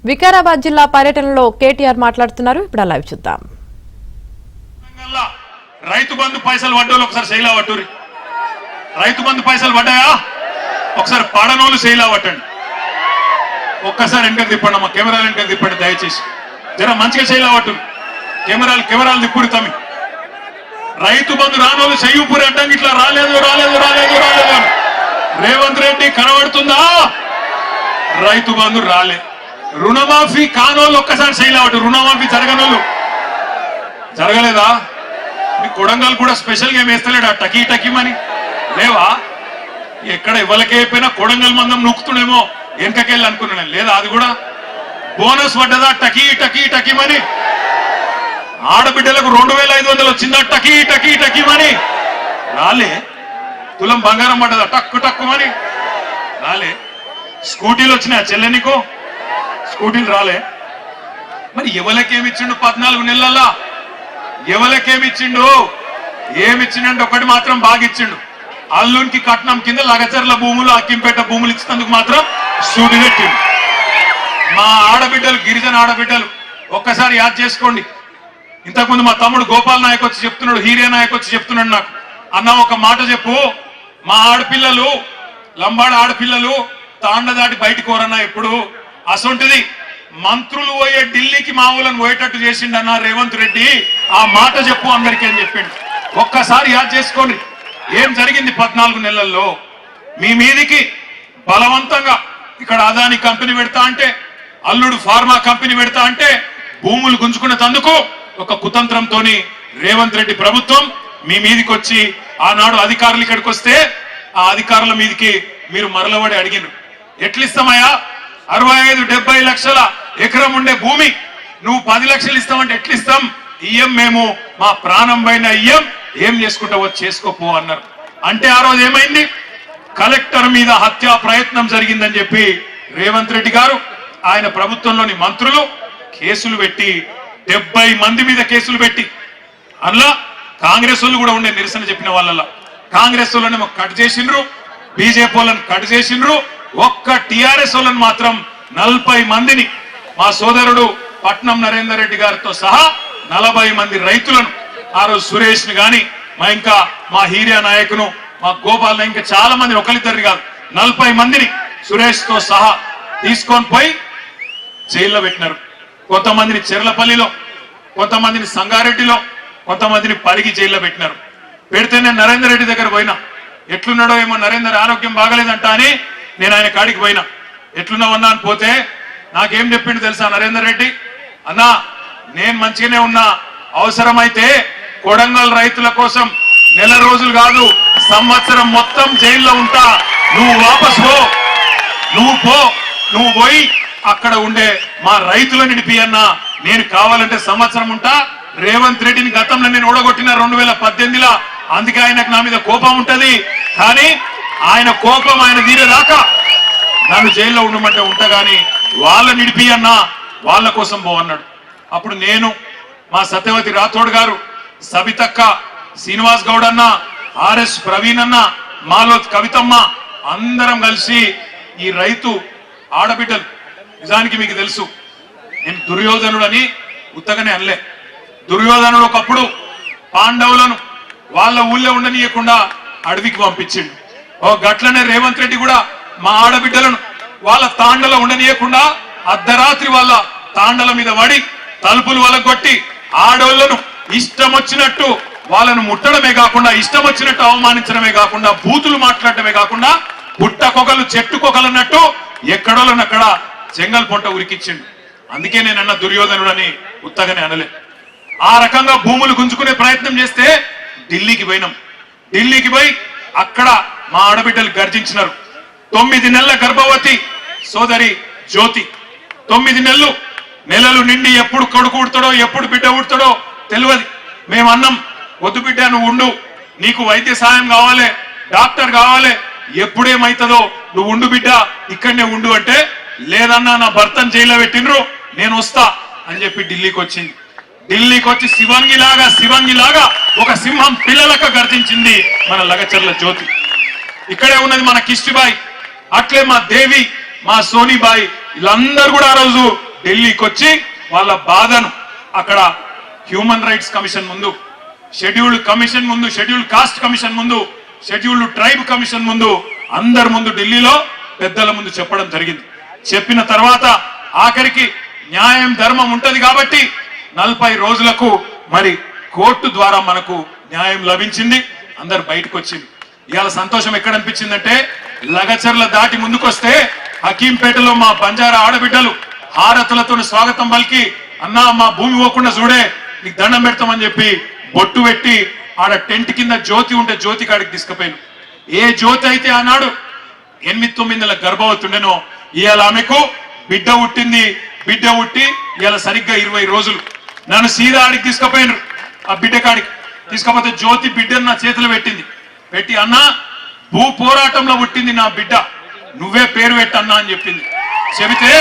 వికారాబాద్ జిల్లా పర్యటనలో కేటీఆర్ మాట్లాడుతున్నారు. ఇప్పుడు లైవ్ చూద్దాం. రైతు బంధు పైసలు పడ్డోళ్ళు ఒకసారి శైలా పట్టురి. రైతు బంధు పైసలు పడ్డాయా? ఒకసారి పడనోళ్ళు శైలా పట్టండి. ఒక్కసారి వెనక తిప్పండి అమ్మా, కెమెరాలు వెనక తిప్పండి దయచేసి. జర మంచిగా శైలా పట్టు. కెమెరాలు తిప్పుడు తమ్మి. రైతు బంధు రానోళ్ళు చెయ్యూపురి అడ్డంగా ఇట్లా రాలేదు రాలేదు రాలేదు రాలేదు అని రేవంత్ రెడ్డి కనబడుతుందా? రైతు బంధు రాలే. రుణమాఫీ కానోళ్ళు ఒక్కసారి శైలా పట్టు. రుణమాఫీ జరగనోళ్ళు జరగలేదా? మీ కొడంగల్ కూడా స్పెషల్ గా ఏం వేస్తలేడా టకీ టకీమని? లేవా? ఎక్కడ ఇవ్వలకైపోయినా కొడంగల్ మందం నొక్కుతుండేమో వెనకకెళ్ళి అనుకున్నాను. లేదా అది కూడా బోనస్ పడ్డదా టకీ టకీ టకీమని? ఆడబిడ్డలకు 2500 వచ్చిందా టకీ టకీ టకీమని? రాలే. తులం బంగారం పడ్డదా టక్కు టక్కుమని? రాలే. స్కూటీలు వచ్చినాయా చెల్లెనికో? స్కూటీలు రాలే. మరి ఎవరికేమిచ్చిండు 14 నెలల్లో? ఎవరికేమిచ్చిండు? ఏమిచ్చిండంటే ఒకటి మాత్రం బాగా ఇచ్చిండు. అల్లునికి కట్నం కింద లగచర్ల భూములు అక్కింపేట భూములు ఇచ్చినందుకు మాత్రం సూటి పెట్టిండు. మా ఆడబిడ్డలు గిరిజన ఆడబిడ్డలు ఒక్కసారి యాద్ చేసుకోండి. ఇంతకుముందు మా తమ్ముడు గోపాల్ నాయక్ వచ్చి చెప్తున్నాడు, హీరే నాయక్ వచ్చి చెప్తున్నాడు నాకు, అన్న ఒక మాట చెప్పు, మా ఆడపిల్లలు లంబాడ ఆడపిల్లలు తాండ దాటి బయటికి కోరన్నా ఎప్పుడు అసొంటిది మంత్రులు పోయే ఢిల్లీకి మా ఊళ్ళని పోయేటట్టు చేసిండన్న రేవంత్ రెడ్డి, ఆ మాట చెప్పు అందరికీ అని చెప్పిండు. ఒక్కసారి యాద్ చేసుకోండి ఏం జరిగింది 14 నెలల్లో. మీ మీదికి బలవంతంగా ఇక్కడ అదాని కంపెనీ పెడతా అంటే, అల్లుడు ఫార్మా కంపెనీ పెడతా అంటే భూములు గుంజుకునే తందుకు ఒక కుతంత్రంతోని రేవంత్ రెడ్డి ప్రభుత్వం మీ మీదికి వచ్చి ఆనాడు అధికారులు ఇక్కడికి వస్తే ఆ అధికారుల మీదికి మీరు మరలబడి అడిగినారు, ఎట్లిస్తామయ్యా 65-70 లక్షల ఎకరం ఉండే భూమి నువ్వు 10 లక్షలు ఇస్తామంటే ఎట్లిస్తాం? ఇయ్యం, మేము మా ప్రాణం పైన ఇయ్యం, ఏం చేసుకుంటావో చేసుకోపో అన్నారు. అంటే ఆ రోజు ఏమైంది? కలెక్టర్ మీద హత్యా ప్రయత్నం జరిగిందని చెప్పి రేవంత్ రెడ్డి గారు ఆయన ప్రభుత్వంలోని మంత్రులు కేసులు పెట్టి 70 మంది మీద కేసులు పెట్టి, అందులో కాంగ్రెస్ వాళ్ళు కూడా ఉండే నిరసన చెప్పిన వాళ్ళ కాంగ్రెస్ వాళ్ళని కట్ చేసిండ్రు, బీజేపీ వాళ్ళని కట్ చేసిండ్రు. ఒక్క టిఆర్ఎస్ వాళ్ళని మాత్రం 40 మందిని మా సోదరుడు పట్నం నరేందర్ రెడ్డి గారితో సహా 40 మంది రైతులను ఆ రోజు సురేష్ ని గాని మా హీరియా నాయకును మా గోపాల్ ఇంకా చాలా మంది, ఒకరిద్దరు కాదు 40 మందిని సురేష్ తో సహా తీసుకొని పోయి జైల్లో పెట్టినారు. కొంతమందిని చెర్లపల్లిలో, కొంతమందిని సంగారెడ్డిలో, కొంతమందిని పరిగి జైల్లో పెట్టినారు. పెడితే నేను నరేందర్ రెడ్డి దగ్గర పోయినా, ఎట్లున్నాడో ఏమో నరేందర్ ఆరోగ్యం బాగలేదంట అని నేను ఆయన కాడికి పోయినా. ఎట్లున్నావన్నా అని పోతే నాకేం చెప్పిండు తెలుసా నరేందర్ రెడ్డి? అన్నా నేను మంచిగానే ఉన్నా, అవసరమైతే కొడంగల్ రైతుల కోసం నెల రోజులు కాదు సంవత్సరం మొత్తం జైల్లో ఉంటా, నువ్వు వాపస్ పో, నువ్వు పోయి అక్కడ ఉండే మా రైతులను నిడిపి అన్నా, నేను కావాలంటే సంవత్సరం ఉంటా. రేవంత్ రెడ్డిని గతంలో నేను ఓడగొట్టిన 2018లో, అందుకే ఆయనకు నా మీద కోపం ఉంటది. కానీ ఆయన కోపం ఆయన తీరేదాకా నన్ను జైల్లో ఉండమంటే ఉంటా, గాని వాళ్ళ నిడిపి అన్నా, వాళ్ళ కోసం పో అన్నాడు. అప్పుడు నేను, మా సత్యవతి రాథోడ్ గారు, సబితక్క, శ్రీనివాస్ గౌడ్ అన్న, ఆర్ఎస్ ప్రవీణ్ అన్న, మాలో కవితమ్మ అందరం కలిసి ఈ రైతు ఆడబిడ్డలు, నిజానికి మీకు తెలుసు నేను దుర్యోధనుడు అని ఉత్తగానే అనలే. దుర్యోధనుడు ఒకప్పుడు పాండవులను వాళ్ళ ఊళ్ళో ఉండనీయకుండా అడవికి పంపించిండు. ఓ గట్లనే రేవంత్ రెడ్డి కూడా మా ఆడబిడ్డలను వాళ్ళ తాండలో ఉండనీయకుండా అర్ధరాత్రి వాళ్ళ తాండల మీద పడి తలుపులు వలగొట్టి ఆడోళ్లను ఇష్టం వచ్చినట్టు వాళ్ళను ముట్టడమే కాకుండా, ఇష్టం వచ్చినట్టు అవమానించడమే కాకుండా, బూతులు మాట్లాడటమే కాకుండా, పుట్టకొకలు చెట్టుకొకలన్నట్టు ఎక్కడోళ్ళని అక్కడ చెంగల్ పొంట ఉరికిచ్చిండు. అందుకే నేనన్న దుర్యోధనుడని ఉత్తగానే అనలే. ఆ రకంగా భూములు గుంజుకునే ప్రయత్నం చేస్తే ఢిల్లీకి పోయినాం. ఢిల్లీకి పోయి అక్కడ మా ఆడబిడ్డలు గర్జించినారు. 9 నెలల గర్భవతి సోదరి జ్యోతి, 9 నెలలు నిండి ఎప్పుడు కొడుకు ఉడతాడో ఎప్పుడు బిడ్డ ఉడతాడో తెలియదు. మేమన్నాం, వద్దు బిడ్డ నువ్వు ఉండు, నీకు వైద్య సాయం కావాలి, డాక్టర్ కావాలి, ఎప్పుడేమైతుందో నువ్వు ఉండు బిడ్డ, ఇక్కడనే ఉండు అంటే, లేదన్నా నా భర్తను జైల్లో పెట్టినరు, నేను వస్తా అని చెప్పి ఢిల్లీకి వచ్చింది. ఢిల్లీకి వచ్చి శివంగిలాగా ఒక సింహం పిల్లలకు గర్జించింది మన లగచర్ల జ్యోతి. ఇక్కడే ఉన్నది మన కిష్టిబాయి, అట్లే మా దేవి, మా సోనిబాయి, వీళ్ళందరూ కూడా ఆ రోజు ఢిల్లీకి వచ్చి వాళ్ళ బాధను అక్కడ హ్యూమన్ రైట్స్ కమిషన్ ముందు, షెడ్యూల్డ్ కమిషన్ ముందు, షెడ్యూల్డ్ కాస్ట్ కమిషన్ ముందు, షెడ్యూల్డ్ ట్రైబ్ కమిషన్ ముందు, అందరి ముందు ఢిల్లీలో పెద్దల ముందు చెప్పడం జరిగింది. చెప్పిన తర్వాత ఆఖరికి న్యాయం ధర్మం ఉంటది కాబట్టి 40 రోజులకు మరి కోర్టు ద్వారా మనకు న్యాయం లభించింది. అందరు బయటకు వచ్చింది. ఇవాళ సంతోషం ఎక్కడ అనిపించిందంటే లగచర్ల దాటి ముందుకొస్తే హకీంపేటలో మా బంజారా ఆడబిడ్డలు హారతులతో స్వాగతం పలికి, అన్నా మా భూమి పోకుండా చూడే నీకు దండం పెడతామని చెప్పి బొట్టు పెట్టి ఆడ టెంట్ కింద జ్యోతి ఉంటే జ్యోతి కాడికి తీసుకుపోయాను. ఏ జ్యోతి అయితే ఆనాడు 8-9 నెలల గర్భవతి ఉండేనో ఇవాళ ఆమెకు బిడ్డ పుట్టింది. బిడ్డ పుట్టి ఇవాళ సరిగ్గా 20 రోజులు. నన్ను సీదా ఆడికి తీసుకుపోయినారు. ఆ బిడ్డ కాడికి తీసుకపోతే జ్యోతి బిడ్డను నా చేతిలో పెట్టింది. పెట్టి అన్నా భూ పోరాటంలో పుట్టింది నా బిడ్డ, నువ్వే పేరు పెట్టన్నా అని చెప్పింది. చెబితే